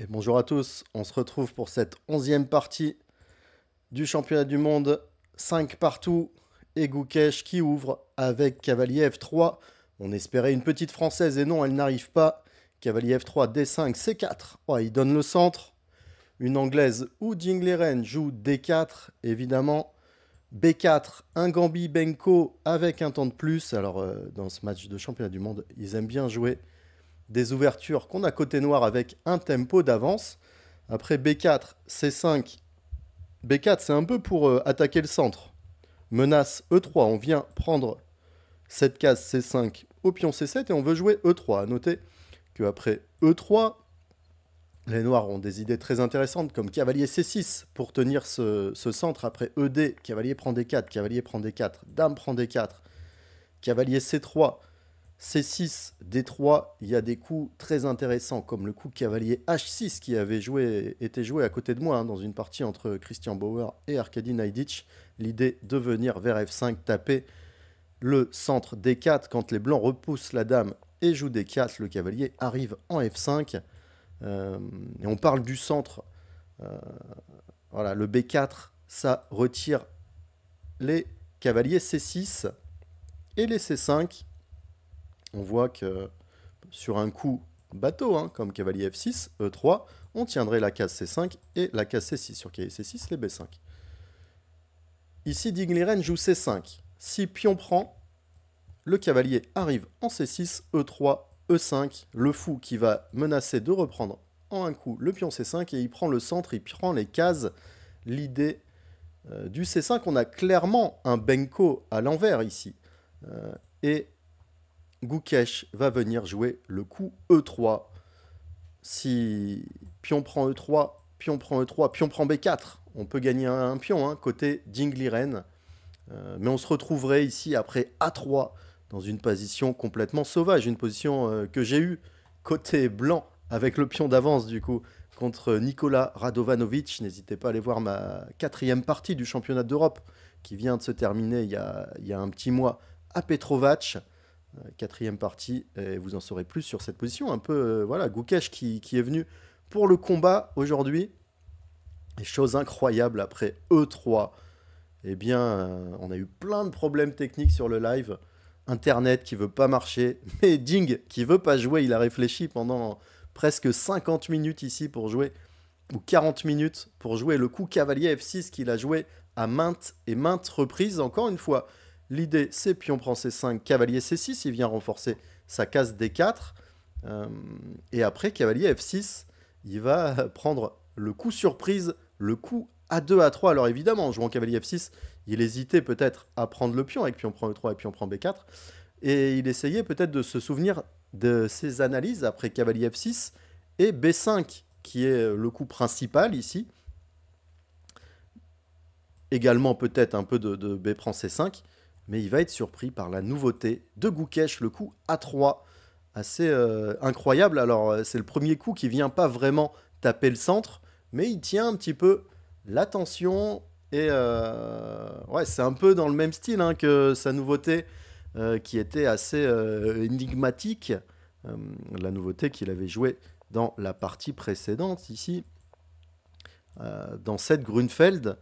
Et bonjour à tous, on se retrouve pour cette 11e partie du championnat du monde, 5 partout, et Gukesh qui ouvre avec cavalier F3. On espérait une petite française et non, elle n'arrive pas. Cavalier F3, D5, C4. Oh, il donne le centre. Une anglaise ou Jingliren joue D4, évidemment. B4, un Gambi Benko avec un temps de plus. Alors, dans ce match de championnat du monde, ils aiment bien jouer des ouvertures qu'on a côté noir avec un tempo d'avance. Après B4, C5. B4, c'est un peu pour attaquer le centre. Menace E3, on vient prendre cette case C5 au pion C7 et on veut jouer E3. A noter qu'après E3, les noirs ont des idées très intéressantes comme cavalier C6 pour tenir ce centre. Après ED, cavalier prend D4, cavalier prend D4, dame prend D4, cavalier C3, C6, D3, il y a des coups très intéressants, comme le coup cavalier H6 qui avait été joué à côté de moi dans une partie entre Christian Bauer et Arkady Naiditch. L'idée de venir vers F5, taper le centre D4 quand les blancs repoussent la dame et jouent D4, le cavalier arrive en F5. Et on parle du centre. Voilà, le B4, ça retire les cavaliers C6 et les C5. On voit que sur un coup bateau, comme cavalier F6, E3, on tiendrait la case C5 et la case C6. Sur cavalier C6, les B5. Ici, Dingliren joue C5. Si pion prend, le cavalier arrive en C6, E3, E5. Le fou qui va menacer de reprendre en un coup le pion C5 et il prend le centre, il prend les cases. L'idée du C5, on a clairement un Benko à l'envers ici. Et Gukesh va venir jouer le coup E3. Si pion prend E3, pion prend E3, pion prend B4, on peut gagner un pion côté Jingliren. Mais on se retrouverait ici après A3 dans une position complètement sauvage, une position que j'ai eue côté blanc avec le pion d'avance du coup contre Nikola Radovanovic. N'hésitez pas à aller voir ma 4e partie du championnat d'Europe qui vient de se terminer il y a un petit mois à Petrovac. 4e partie, et vous en saurez plus sur cette position. Un peu, voilà, Gukesh qui est venu pour le combat aujourd'hui. Et chose incroyable, après E3, eh bien, on a eu plein de problèmes techniques sur le live. Internet qui veut pas marcher, mais Ding qui veut pas jouer. Il a réfléchi pendant presque 50 minutes ici pour jouer, ou 40 minutes pour jouer le coup cavalier F6 qu'il a joué à maintes et maintes reprises. Encore une fois, l'idée, c'est pion prend C5, cavalier C6, il vient renforcer sa case D4. Et après, cavalier F6, il va prendre le coup surprise, le coup A2, A3. Alors évidemment, en jouant cavalier F6, il hésitait peut-être à prendre le pion avec pion prend E3 et pion prend B4. Et il essayait peut-être de se souvenir de ses analyses après cavalier F6 et B5, qui est le coup principal ici. Également peut-être un peu de B prend C5. Mais il va être surpris par la nouveauté de Gukesh, le coup A3, assez incroyable. Alors, c'est le premier coup qui vient pas vraiment taper le centre, mais il tient un petit peu l'attention. Et ouais, c'est un peu dans le même style que sa nouveauté, qui était assez énigmatique. La nouveauté qu'il avait jouée dans la partie précédente, ici, dans cette Grunfeld.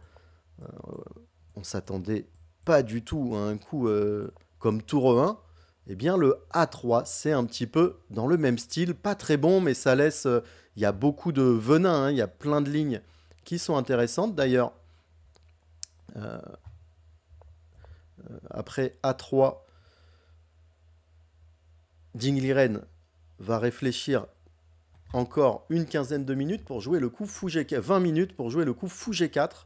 On s'attendait pas du tout à un coup comme tour 1, eh bien le A3, c'est un petit peu dans le même style, pas très bon, mais ça laisse, il y a beaucoup de venin, il y a plein de lignes qui sont intéressantes. D'ailleurs, après A3, Jingliren va réfléchir encore une quinzaine de minutes pour jouer le coup fou G4, 20 minutes pour jouer le coup fou G4.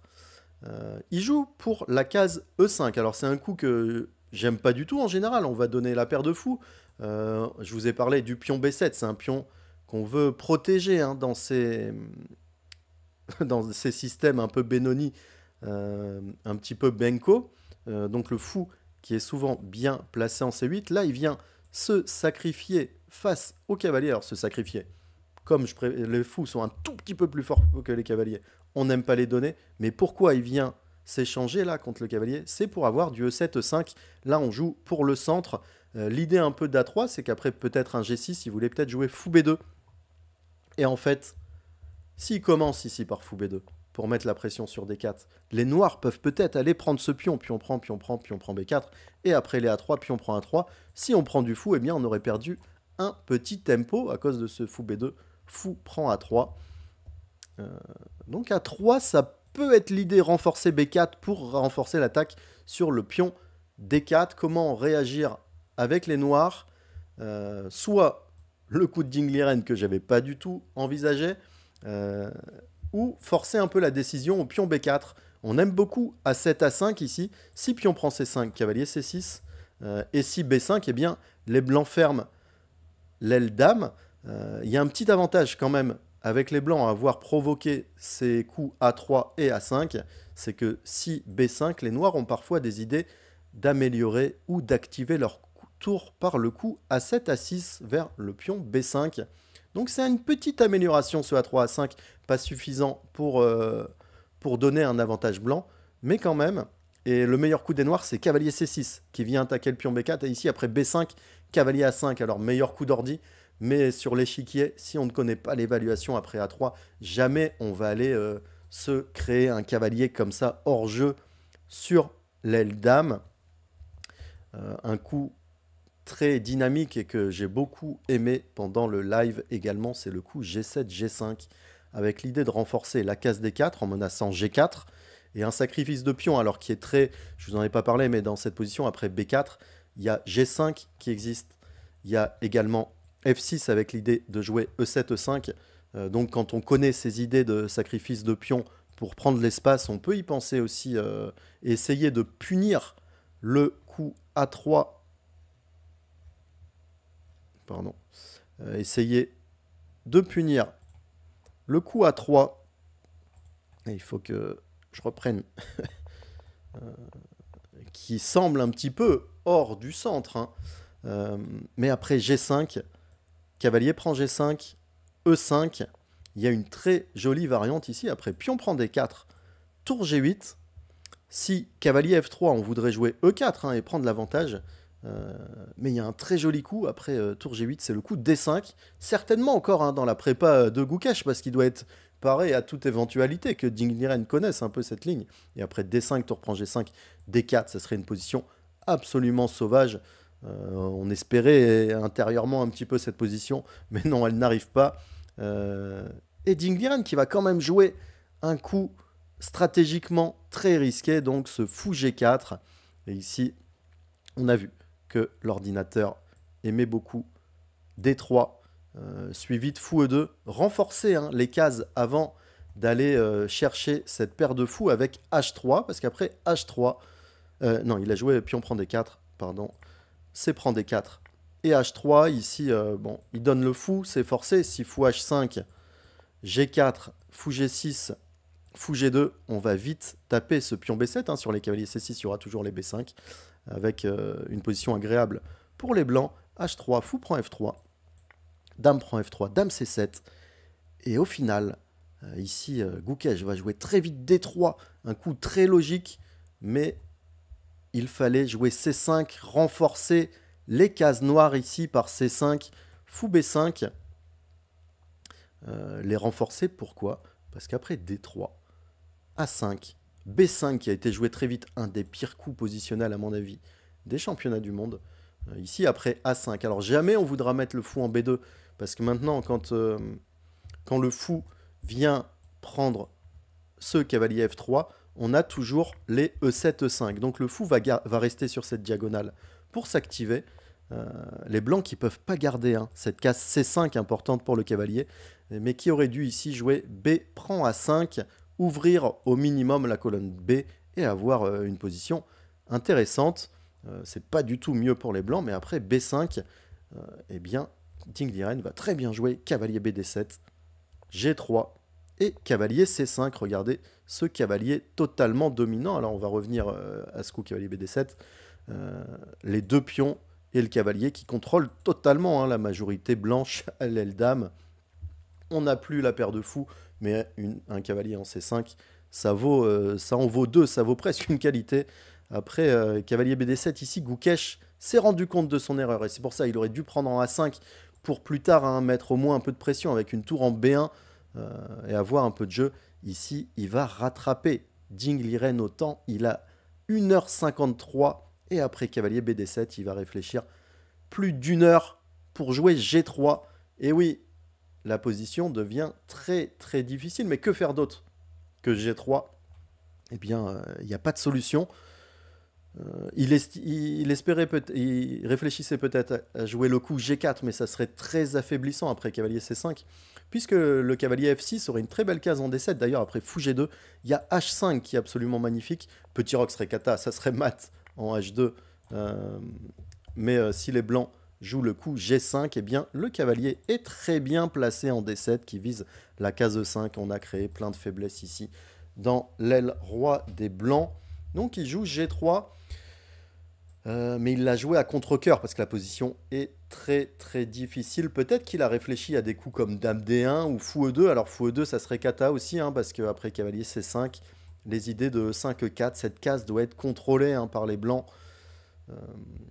Il joue pour la case E5. Alors c'est un coup que j'aime pas du tout en général. On va donner la paire de fous. Je vous ai parlé du pion B7. C'est un pion qu'on veut protéger dans dans ces systèmes un peu Benoni, un petit peu Benko. Donc le fou qui est souvent bien placé en C8. Là, il vient se sacrifier face au cavalier. Alors se sacrifier. Comme les fous sont un tout petit peu plus forts que les cavaliers, on n'aime pas les donner. Mais pourquoi il vient s'échanger là contre le cavalier? C'est pour avoir du E7, E5. Là, on joue pour le centre. L'idée un peu d'A3, c'est qu'après peut-être un G6, il voulait peut-être jouer fou B2. Et en fait, S'il commence ici par fou B2, pour mettre la pression sur D4, les noirs peuvent peut-être aller prendre ce pion, pion prend, pion prend, pion prend B4, et après les A3, pion prend A3. Si on prend du fou, eh bien on aurait perdu un petit tempo à cause de ce fou B2, fou prend A3. Donc A3, ça peut être l'idée renforcer B4 pour renforcer l'attaque sur le pion D4. Comment réagir avec les noirs, soit le coup de Dingliren que j'avais pas du tout envisagé, ou forcer un peu la décision au pion B4. On aime beaucoup A7, A5 ici. Si pion prend C5, cavalier C6, et si B5, eh bien les blancs ferment l'aile dame. Il y a un petit avantage quand même avec les blancs à avoir provoqué ces coups A3 et A5, c'est que si B5, les noirs ont parfois des idées d'améliorer ou d'activer leur tour par le coup A7, A6 vers le pion B5. Donc c'est une petite amélioration ce A3, A5, pas suffisant pour donner un avantage blanc, mais quand même. Et le meilleur coup des noirs, c'est cavalier C6, qui vient attaquer le pion B4, et ici après B5, cavalier A5, alors meilleur coup d'ordi, mais sur l'échiquier, si on ne connaît pas l'évaluation après A3, jamais on va aller se créer un cavalier comme ça hors jeu sur l'aile dame. Un coup très dynamique et que j'ai beaucoup aimé pendant le live également, c'est le coup G7, G5, avec l'idée de renforcer la case D4 en menaçant G4, et un sacrifice de pion, alors qui est très, je vous en ai pas parlé, mais dans cette position, après B4, il y a G5 qui existe, il y a également F6 avec l'idée de jouer E7, E5, donc quand on connaît ces idées de sacrifice de pion pour prendre l'espace, on peut y penser aussi, essayer de punir le coup A3, pardon, essayer de punir le coup A3, et il faut que je reprenne, qui semble un petit peu hors du centre, hein. Mais après G5, cavalier prend G5, E5, il y a une très jolie variante ici, après pion prend D4, tour G8, si cavalier F3, on voudrait jouer E4 hein, et prendre l'avantage, mais il y a un très joli coup, après tour G8, c'est le coup D5, certainement encore hein, dans la prépa de Gukesh, parce qu'il doit être paré à toute éventualité, que Dingliren connaisse un peu cette ligne, et après D5, tour prend G5, D4, ça serait une position absolument sauvage. On espérait intérieurement un petit peu cette position, mais non, elle n'arrive pas. Et Dingliren qui va quand même jouer un coup stratégiquement très risqué, donc ce fou G4. Et ici, on a vu que l'ordinateur aimait beaucoup D3, suivi de fou E2, renforcer hein, les cases avant d'aller chercher cette paire de fous avec H3, parce qu'après H3, non, il a joué pion prend D4, pardon, c'est prend D4 et H3, ici, bon, il donne le fou, c'est forcé, si fou H5, G4, fou G6, fou G2, on va vite taper ce pion B7, hein, sur les cavaliers C6, il y aura toujours les B5, avec une position agréable pour les blancs, H3, fou prend F3, dame prend F3, dame C7, et au final, ici, Gukesh va jouer très vite D3, un coup très logique, mais il fallait jouer C5, renforcer les cases noires ici par C5, fou B5. Les renforcer, pourquoi? Parce qu'après D3, A5, B5 qui a été joué très vite, un des pires coups positionnels à mon avis des championnats du monde. Ici après A5, alors jamais on voudra mettre le fou en B2, parce que maintenant quand le fou vient prendre ce cavalier F3, on a toujours les E7, E5. Donc le fou va rester sur cette diagonale pour s'activer. Les blancs qui ne peuvent pas garder hein, cette case C5 importante pour le cavalier, mais qui aurait dû ici jouer B prend A5, ouvrir au minimum la colonne B et avoir une position intéressante. C'est pas du tout mieux pour les blancs, mais après B5, eh bien, Dingliren va très bien jouer cavalier BD7, G3 et cavalier C5. Regardez ce cavalier totalement dominant. Alors on va revenir à ce coup cavalier BD7. Les deux pions et le cavalier qui contrôle totalement hein, la majorité blanche à l'aile dame. On n'a plus la paire de fous, mais un cavalier en C5, ça en vaut deux, ça vaut presque une qualité. Après, cavalier BD7, ici, Gukesh s'est rendu compte de son erreur, et c'est pour ça qu'il aurait dû prendre en A5 pour plus tard hein, mettre au moins un peu de pression avec une tour en B1. et avoir un peu de jeu. Ici, il va rattraper Ding Liren au temps. Il a 1h53 et après cavalier BD7, il va réfléchir plus d'une heure pour jouer G3. Et oui, la position devient très très difficile. Mais que faire d'autre que G3? Eh bien, il n'y a pas de solution. Il réfléchissait peut-être à jouer le coup G4, mais ça serait très affaiblissant après cavalier C5, puisque le cavalier F6 aurait une très belle case en D7. D'ailleurs, après fou G2, il y a H5 qui est absolument magnifique. Petit roc serait kata, ça serait mat en H2. Mais si les blancs jouent le coup G5, eh bien, le cavalier est très bien placé en D7 qui vise la case E5. On a créé plein de faiblesses ici dans l'aile roi des blancs. Donc il joue G3. Mais il l'a joué à contre-cœur parce que la position est très très difficile. Peut-être qu'il a réfléchi à des coups comme Dame D1 ou Fou E2. Alors Fou E2, ça serait kata aussi, hein, parce qu'après cavalier C5, les idées de E5, E4, cette case doit être contrôlée hein, par les blancs.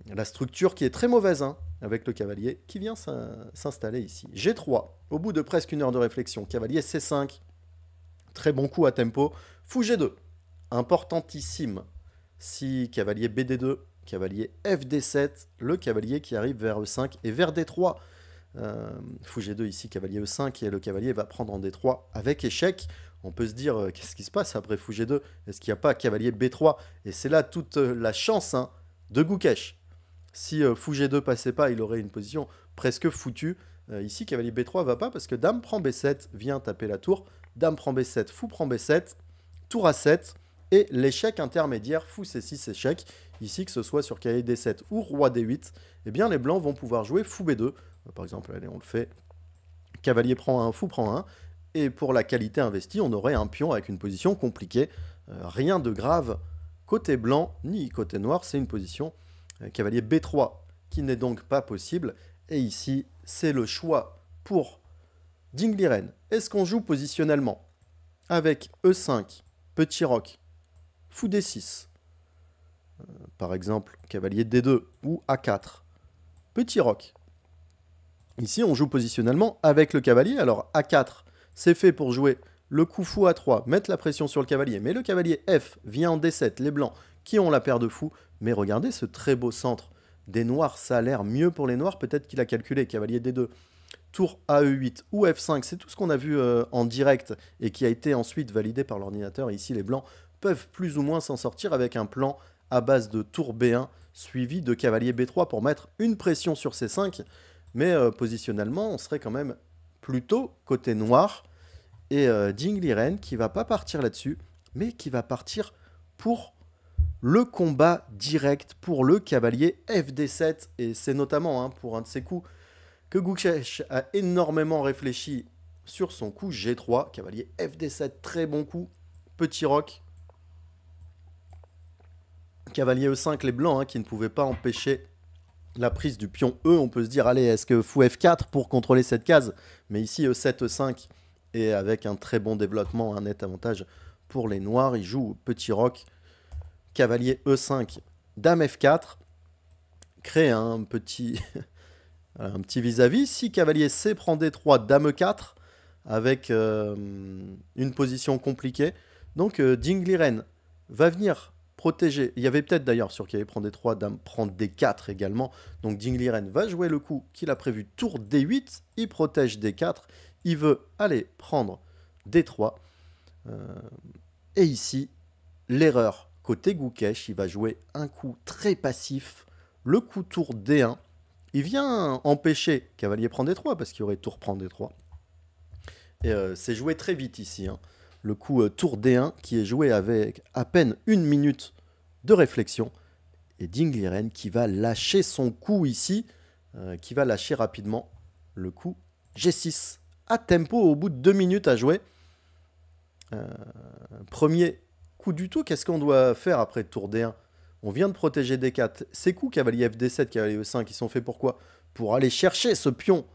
La structure qui est très mauvaise hein, avec le cavalier qui vient s'installer ici. G3, au bout de presque une heure de réflexion. Cavalier C5, très bon coup à tempo. Fou G2, importantissime. Si cavalier BD2, cavalier FD7, le cavalier qui arrive vers E5 et vers D3. Fou G2 ici, cavalier E5 et le cavalier va prendre en D3 avec échec. On peut se dire, qu'est-ce qui se passe après Fou G2? Est-ce qu'il n'y a pas cavalier B3? Et c'est là toute la chance hein, de Gukesh. Si Fou G2 passait pas, il aurait une position presque foutue. Ici, cavalier B3 va pas parce que Dame prend B7 vient taper la tour. Dame prend B7, Fou prend B7, tour A7. Et l'échec intermédiaire, Fou C6 échec, ici que ce soit sur cavalier D7 ou roi D8, eh bien les blancs vont pouvoir jouer Fou B2. Par exemple, allez, on le fait. Cavalier prend 1, Fou prend 1. Et pour la qualité investie, on aurait un pion avec une position compliquée. Rien de grave côté blanc ni côté noir, c'est une position cavalier B3 qui n'est donc pas possible. Et ici, c'est le choix pour Ding Liren. Est-ce qu'on joue positionnellement avec E5, petit roc, Fou D6, par exemple cavalier D2 ou A4, petit roc. Ici, on joue positionnellement avec le cavalier. Alors A4, c'est fait pour jouer le coup Fou A3, mettre la pression sur le cavalier. Mais le cavalier F vient en D7, les blancs qui ont la paire de fous. Mais regardez ce très beau centre des noirs, ça a l'air mieux pour les noirs. Peut-être qu'il a calculé cavalier D2, tour AE8 ou F5. C'est tout ce qu'on a vu en direct et qui a été ensuite validé par l'ordinateur. Ici, les blancs peuvent plus ou moins s'en sortir avec un plan à base de tour B1 suivi de cavalier B3 pour mettre une pression sur C5. Mais positionnellement, on serait quand même plutôt côté noir. Et Ding Liren qui va pas partir là-dessus, mais qui va partir pour le combat direct pour le cavalier FD7. Et c'est notamment hein, pour un de ces coups que Gukesh a énormément réfléchi sur son coup G3. Cavalier FD7, très bon coup. Petit roc. Cavalier E5, les blancs hein, qui ne pouvaient pas empêcher la prise du pion E. On peut se dire, allez, est-ce que Fou F4 pour contrôler cette case? Mais ici, E7, E5, et avec un très bon développement, un net avantage pour les noirs. Il joue petit roc, cavalier E5, Dame F4, crée un petit un petit vis-à-vis. Si cavalier C prend D3, Dame E4, avec une position compliquée. Donc Ding Liren va venir protéger. Il y avait peut-être d'ailleurs sur cavalier prend D3, Dame prend D4 également. Donc Ding Liren va jouer le coup qu'il a prévu tour D8. Il protège D4. Il veut aller prendre D3. Et ici, l'erreur côté Gukesh, il va jouer un coup très passif, le coup tour D1. Il vient empêcher cavalier prend D3 parce qu'il y aurait tour prend D3. Et c'est joué très vite ici. Hein. Le coup tour D1 qui est joué avec à peine une minute de réflexion. Et Ding Liren qui va lâcher son coup ici, qui va lâcher rapidement le coup G6 à tempo au bout de 2 minutes à jouer. Premier coup du tout, qu'est-ce qu'on doit faire après tour D1? On vient de protéger D4. Ces coups cavalier FD7, cavalier E5, ils sont faits pourquoi? Pour aller chercher ce pion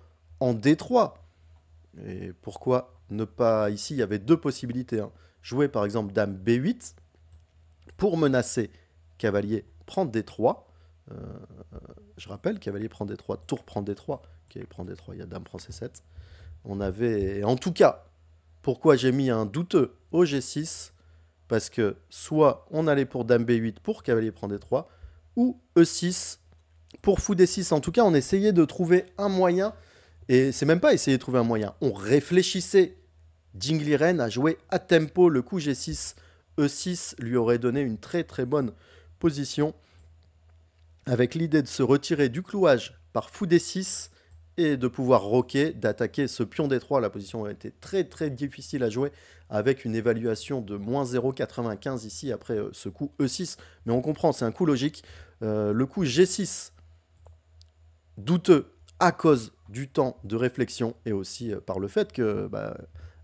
en D3. Et pourquoi ne pas... Ici, il y avait deux possibilités. Hein. Jouer par exemple Dame B8 pour menacer cavalier prend D3. Je rappelle, cavalier prend D3, tour prend D3. Cavalier prend D3, il y a Dame prend C7. On avait, en tout cas, Pourquoi j'ai mis un douteux au G6? Parce que soit on allait pour Dame B8 pour cavalier prend D3, ou E6 pour fou D6. En tout cas, on essayait de trouver un moyen, et c'est même pas essayer de trouver un moyen, on réfléchissait. Jing Liren a joué à tempo le coup G6. E6 lui aurait donné une très très bonne position, avec l'idée de se retirer du clouage par fou D6 et de pouvoir roquer, d'attaquer ce pion D3. La position a été très très difficile à jouer, avec une évaluation de moins 0,95 ici après ce coup E6. Mais on comprend, c'est un coup logique. Le coup G6, douteux à cause du temps de réflexion et aussi par le fait que,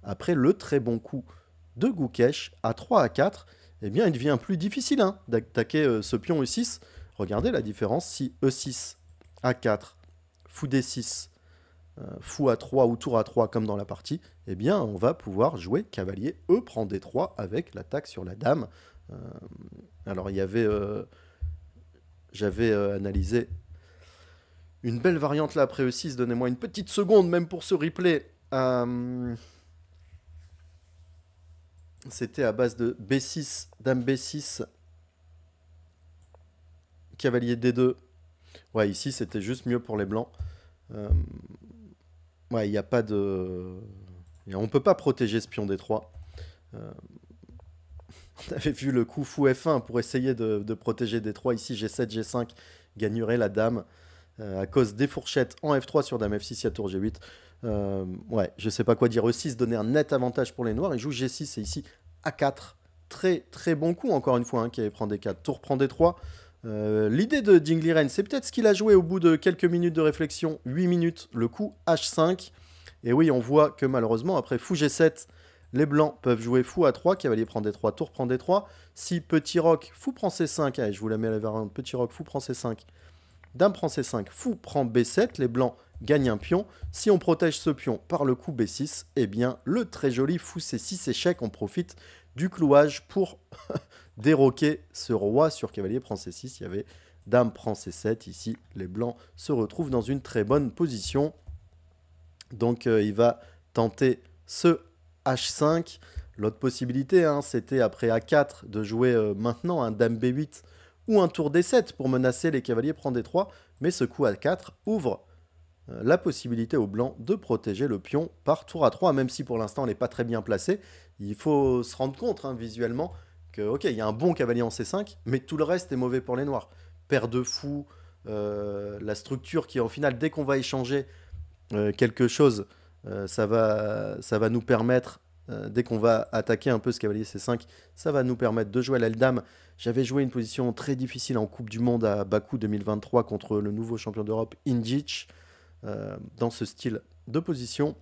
après le très bon coup de Gukesh à 3 à 4, eh bien, il devient plus difficile d'attaquer ce pion E6. Regardez la différence si E6, A4, fou D6, fou A3 ou tour A3 comme dans la partie, eh bien, on va pouvoir jouer cavalier E prend D3 avec l'attaque sur la dame. Alors, il y avait... J'avais analysé une belle variante là après E6. Donnez-moi une petite seconde, même pour ce replay. C'était à base de B6, Dame B6, cavalier D2. Ouais, ici c'était juste mieux pour les blancs. Ouais, il n'y a pas de... On peut pas protéger ce pion D3. On avait vu le coup fou F1 pour essayer de protéger D3. Ici G7, G5 gagnerait la dame à cause des fourchettes en F3 sur Dame F6, il y a tour G8. Ouais, je sais pas quoi dire. E6 donnait un net avantage pour les noirs. Il joue G6 et ici A4. Très très bon coup encore une fois, qui avait prend D4. Tour prend D3. L'idée de Jing Liren, c'est peut-être ce qu'il a joué au bout de quelques minutes de réflexion. 8 minutes, le coup H5. Et oui, on voit que malheureusement, après fou G7, les blancs peuvent jouer fou A3, cavalier prend D3, tour prend D3. Si petit roc, fou prend C5, allez, je vous la mets à la variante, petit roc, fou prend C5, dame prend C5, fou prend B7, les blancs gagnent un pion. Si on protège ce pion par le coup B6, eh bien, le très joli fou C6 échec, on profite du clouage pour déroquer ce roi sur cavalier prend C6. Il y avait dame prend C7, ici, les blancs se retrouvent dans une très bonne position. Donc, il va tenter ce H5. L'autre possibilité, c'était après A4 de jouer maintenant un dame B8 ou un tour D7 pour menacer les cavaliers prend D3. Mais ce coup A4 ouvre la possibilité aux blancs de protéger le pion par tour A3, même si pour l'instant on n'est pas très bien placé. Il faut se rendre compte visuellement que, ok, il y a un bon cavalier en C5, mais tout le reste est mauvais pour les noirs. Paire de fous, la structure qui, au final, dès qu'on va échanger quelque chose, ça va nous permettre, dès qu'on va attaquer un peu ce cavalier C5, ça va nous permettre de jouer à l'aile dame. J'avais joué une position très difficile en Coupe du Monde à Bakou 2023 contre le nouveau champion d'Europe, Indjic, dans ce style de position.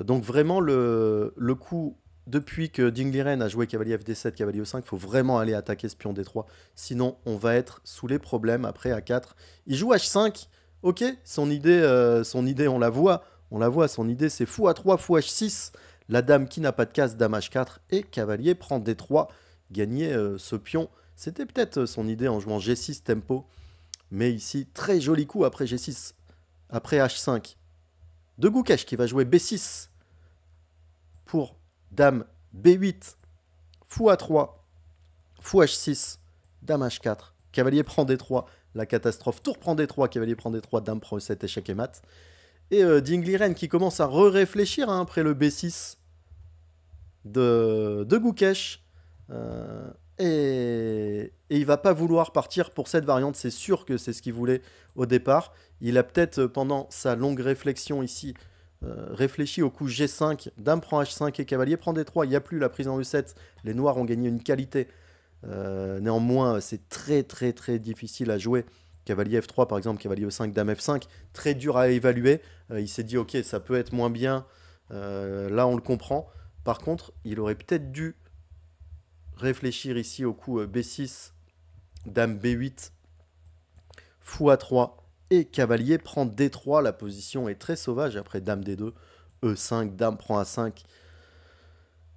Donc vraiment, le coup, depuis que Jing Liren a joué cavalier FD7, cavalier E5, il faut vraiment aller attaquer ce pion D3. Sinon, on va être sous les problèmes après A4. Il joue H5. Ok, son idée, on la voit, son idée c'est fou A3, fou H6, la dame qui n'a pas de case, dame H4, et cavalier prend D3, gagner ce pion. C'était peut-être son idée en jouant G6 tempo, mais ici, très joli coup après G6, après H5, de Gukesh qui va jouer B6 pour dame B8, fou A3, fou H6, dame H4, cavalier prend D3, la catastrophe, tour prend D3, cavalier prend D3, dame prend E7, échec et mat. Et Jing Liren qui commence à réfléchir après le B6 de Gukesh. Et il va pas vouloir partir pour cette variante, c'est sûr que c'est ce qu'il voulait au départ. Il a peut-être, pendant sa longue réflexion ici, réfléchi au coup G5, dame prend H5 et cavalier prend D3. Il n'y a plus la prise en E7, les noirs ont gagné une qualité. Néanmoins, c'est très très très difficile à jouer. Cavalier F3 par exemple, cavalier E5, dame F5, très dur à évaluer. Il s'est dit ok, ça peut être moins bien, là on le comprend. Par contre, il aurait peut-être dû réfléchir ici au coup B6, dame B8, fou A3 et cavalier prend D3. La position est très sauvage après dame D2, E5, dame prend A5.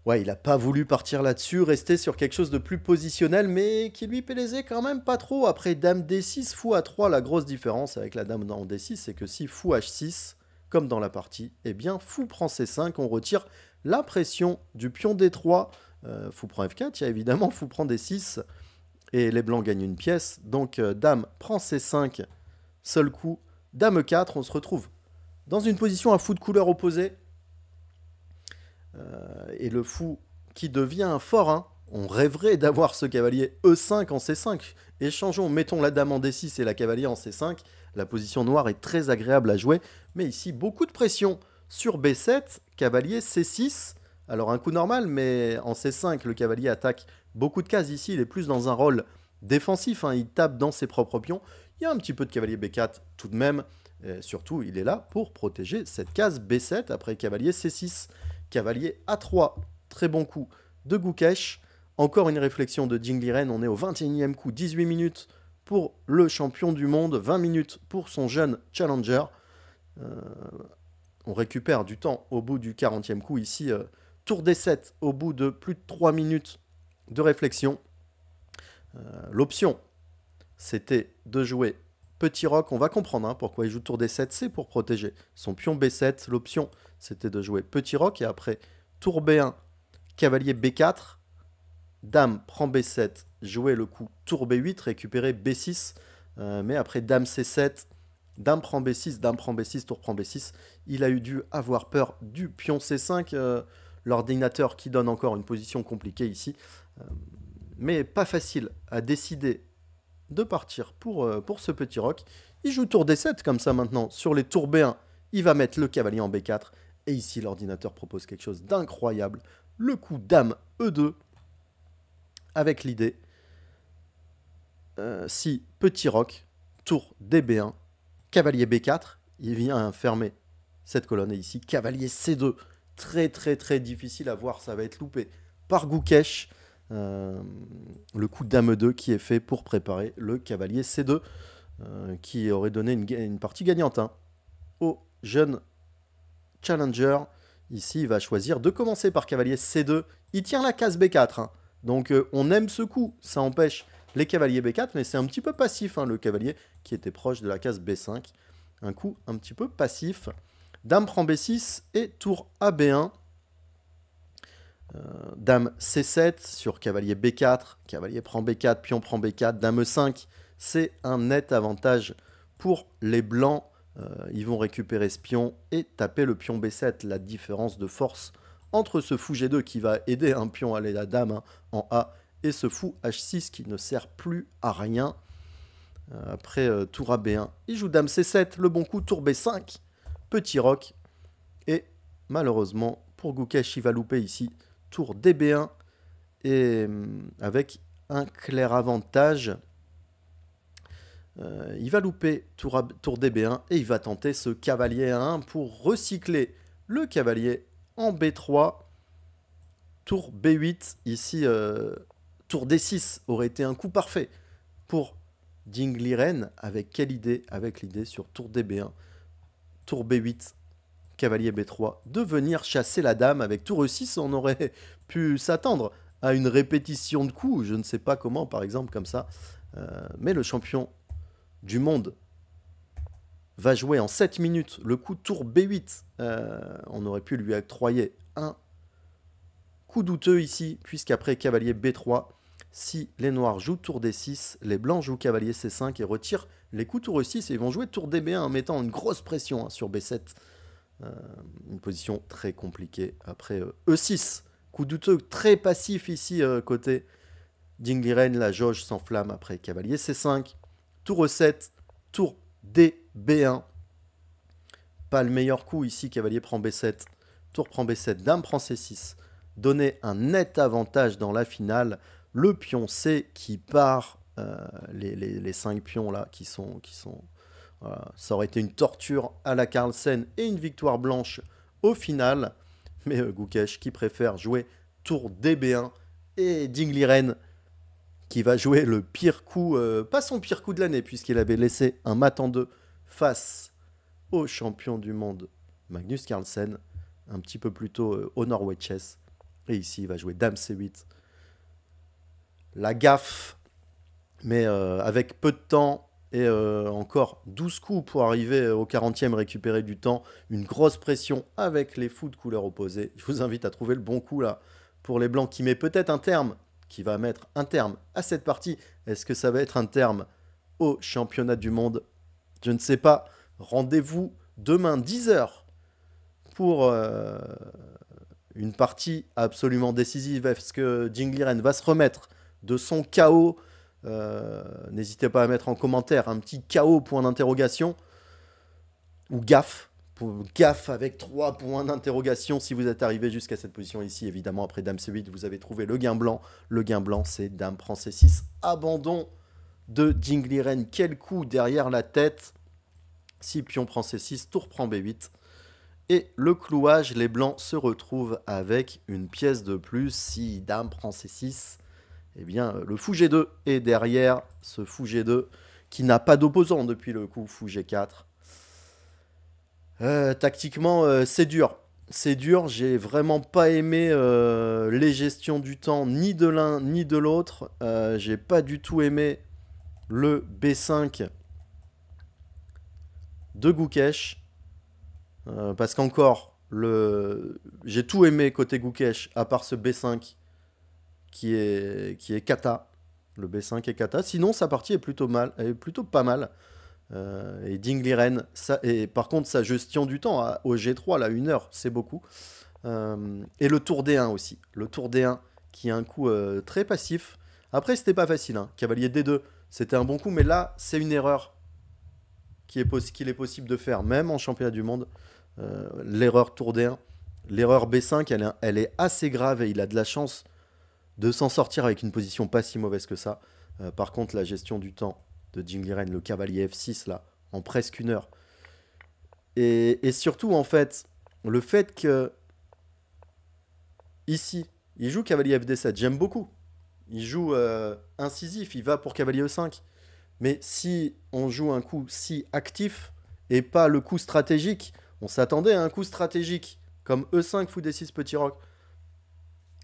Ouais, il n'a pas voulu partir là-dessus, rester sur quelque chose de plus positionnel, mais qui lui plaisait quand même pas trop. Après dame D6, fou A3, la grosse différence avec la dame en D6, c'est que si fou H6, comme dans la partie, eh bien, fou prend C5, on retire la pression du pion D3. Fou prend F4, il y a évidemment fou prend D6, et les blancs gagnent une pièce. Donc, dame prend C5, seul coup, dame E4, on se retrouve dans une position à fou de couleur opposée. Et le fou qui devient un fort 1. On rêverait d'avoir ce cavalier E5 en C5. Échangeons, mettons la dame en D6 et la cavalier en C5. La position noire est très agréable à jouer. Mais ici, beaucoup de pression sur B7, cavalier C6. Alors un coup normal, mais en C5, le cavalier attaque beaucoup de cases. Ici, il est plus dans un rôle défensif. Il tape dans ses propres pions. Il y a un petit peu de cavalier B4 tout de même. Et surtout, il est là pour protéger cette case B7 après cavalier C6. Cavalier A3, très bon coup de Gukesh. Encore une réflexion de Ding Liren, on est au 21e coup, 18 minutes pour le champion du monde, 20 minutes pour son jeune challenger. On récupère du temps au bout du 40e coup ici. Tour D7 au bout de plus de 3 minutes de réflexion. L'option, c'était de jouer petit roc. On va comprendre pourquoi il joue tour D7, c'est pour protéger son pion B7. L'option, c'était de jouer petit roc et après tour B1, cavalier B4. Dame prend B7, jouer le coup tour B8, récupérer B6. Mais après dame C7, dame prend B6, dame prend B6, tour prend B6. Il a eu dû avoir peur du pion C5. L'ordinateur qui donne encore une position compliquée ici. Mais pas facile à décider de partir pour ce petit roc. Il joue tour D7 comme ça maintenant. Sur les tours B1, il va mettre le cavalier en B4. Et ici, l'ordinateur propose quelque chose d'incroyable. Le coup dame E2. Avec l'idée, si petit roc, tour DB1, cavalier B4, il vient fermer cette colonne. Et ici, cavalier C2, très très très difficile à voir, ça va être loupé par Gukesh. Le coup dame E2 qui est fait pour préparer le cavalier C2, qui aurait donné une partie gagnante au jeune challenger. Ici, il va choisir de commencer par cavalier C2. Il tient la case B4. Donc on aime ce coup, ça empêche les cavaliers B4, mais c'est un petit peu passif, le cavalier qui était proche de la case B5. Un coup un petit peu passif. Dame prend B6 et tour AB1. Dame C7 sur cavalier B4, cavalier prend B4, pion prend B4, dame E5. C'est un net avantage pour les blancs. Ils vont récupérer ce pion et taper le pion B7. La différence de force entre ce fou G2 qui va aider un pion à aller la dame en A et ce fou H6 qui ne sert plus à rien. Après tour AB1, il joue dame C7, le bon coup, tour B5, petit roc. Et malheureusement, pour Gukesh, il va louper ici, tour DB1, et avec un clair avantage. Il va louper tour DB1 et il va tenter ce cavalier A1 pour recycler le cavalier en B3, tour B8, ici tour D6 aurait été un coup parfait pour Ding Liren. Avec quelle idée? Avec l'idée sur tour DB1, tour B8, cavalier B3, de venir chasser la dame. Avec tour E6, on aurait pu s'attendre à une répétition de coups, je ne sais pas comment, par exemple comme ça. Mais le champion du monde va jouer en 7 minutes le coup tour B8. On aurait pu lui octroyer un coup douteux ici, puisqu'après cavalier B3, si les noirs jouent tour D6, les blancs jouent cavalier C5 et retirent les coups tour E6 et ils vont jouer tour DB1 en mettant une grosse pression sur B7. Une position très compliquée. Après E6, coup douteux très passif ici côté Ding Liren. La jauge s'enflamme après cavalier C5, tour E7, tour DB1. Pas le meilleur coup ici, cavalier prend B7, tour prend B7, dame prend C6. Donner un net avantage dans la finale. Le pion C qui part, les 5 pions là qui sont voilà. Ça aurait été une torture à la Carlsen et une victoire blanche au final. Mais Gukesh qui préfère jouer tour DB1 et Ding Liren qui va jouer le pire coup, pas son pire coup de l'année, puisqu'il avait laissé un mat en 2 face au champion du monde Magnus Carlsen, un petit peu plus tôt au Norway Chess. Et ici, il va jouer dame C8. La gaffe, mais avec peu de temps, Et encore 12 coups pour arriver au 40e, récupérer du temps. Une grosse pression avec les fous de couleur opposée. Je vous invite à trouver le bon coup là pour les blancs qui met peut-être un terme, qui va mettre un terme à cette partie. Est-ce que ça va être un terme au championnat du monde? Je ne sais pas. Rendez-vous demain 10h pour une partie absolument décisive. Est-ce que Jing Liren va se remettre de son chaos? N'hésitez pas à mettre en commentaire un petit chaos point d'interrogation ou gaffe. Gaffe avec 3 points d'interrogation si vous êtes arrivé jusqu'à cette position ici. Évidemment, après Dame C8, vous avez trouvé le gain blanc. Le gain blanc, c'est Dame prend C6. Abandon de Jing Liren. Quel coup derrière la tête. Si pion prend C6, tour prend B8. Et le clouage, les blancs se retrouvent avec une pièce de plus. Si Dame prend C6, eh bien, le fou G2 est derrière ce fou G2 qui n'a pas d'opposant depuis le coup fou G4. Tactiquement, c'est dur. C'est dur, j'ai vraiment pas aimé les gestions du temps, ni de l'un ni de l'autre. J'ai pas du tout aimé le B5 de Gukesh. Parce qu'encore, j'ai tout aimé côté Gukesh, à part ce B5 qui est kata. Le B5 est kata. Sinon, sa partie est plutôt pas mal. Et Jing Liren, et par contre, sa gestion du temps au G3, là, 1 heure, c'est beaucoup. Et le tour D1 aussi. Le tour D1 qui est un coup très passif. Après, c'était pas facile. Hein. Cavalier D2, c'était un bon coup, mais là, c'est une erreur qu'il est possible de faire, même en championnat du monde. L'erreur tour D1. L'erreur B5, elle est assez grave et il a de la chance de s'en sortir avec une position pas si mauvaise que ça. Par contre, la gestion du temps de Jing Liren, le cavalier F6, là, en presque 1 heure. Et surtout, en fait, le fait que, ici, il joue cavalier FD7, j'aime beaucoup. Il joue incisif, il va pour cavalier E5. Mais si on joue un coup si actif, et pas le coup stratégique, on s'attendait à un coup stratégique, comme E5, fou D6, petit roc,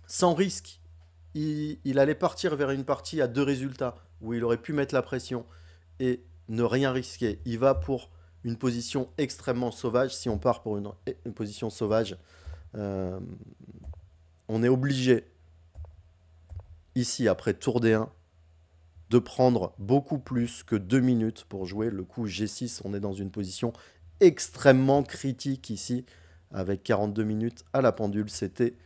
sans risque. Il allait partir vers une partie à 2 résultats, où il aurait pu mettre la pression et ne rien risquer. Il va pour une position extrêmement sauvage. Si on part pour une position sauvage, on est obligé, ici, après tour D1, de prendre beaucoup plus que 2 minutes pour jouer le coup G6. On est dans une position extrêmement critique ici, avec 42 minutes à la pendule. C'était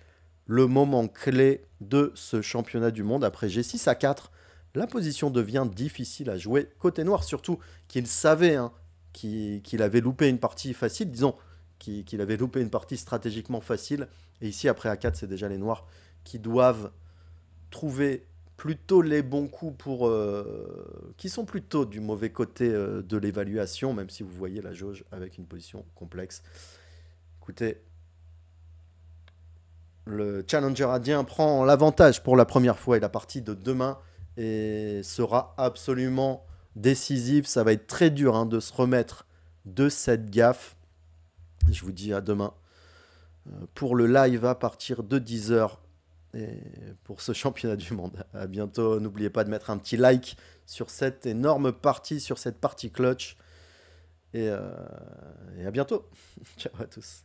le moment clé de ce championnat du monde. Après G6 à 4, la position devient difficile à jouer côté noir, surtout qu'il savait hein, qu'il avait loupé une partie facile, disons qu'il avait loupé une partie stratégiquement facile. Et ici, après A4, c'est déjà les noirs qui doivent trouver plutôt les bons coups qui sont plutôt du mauvais côté de l'évaluation, même si vous voyez la jauge avec une position complexe. Écoutez, le challenger indien prend l'avantage pour la première fois et la partie de demain sera absolument décisive. Ça va être très dur hein, de se remettre de cette gaffe. Je vous dis à demain pour le live à partir de 10h et pour ce championnat du monde. À bientôt. N'oubliez pas de mettre un petit like sur cette énorme partie, sur cette partie clutch. Et à bientôt. Ciao à tous.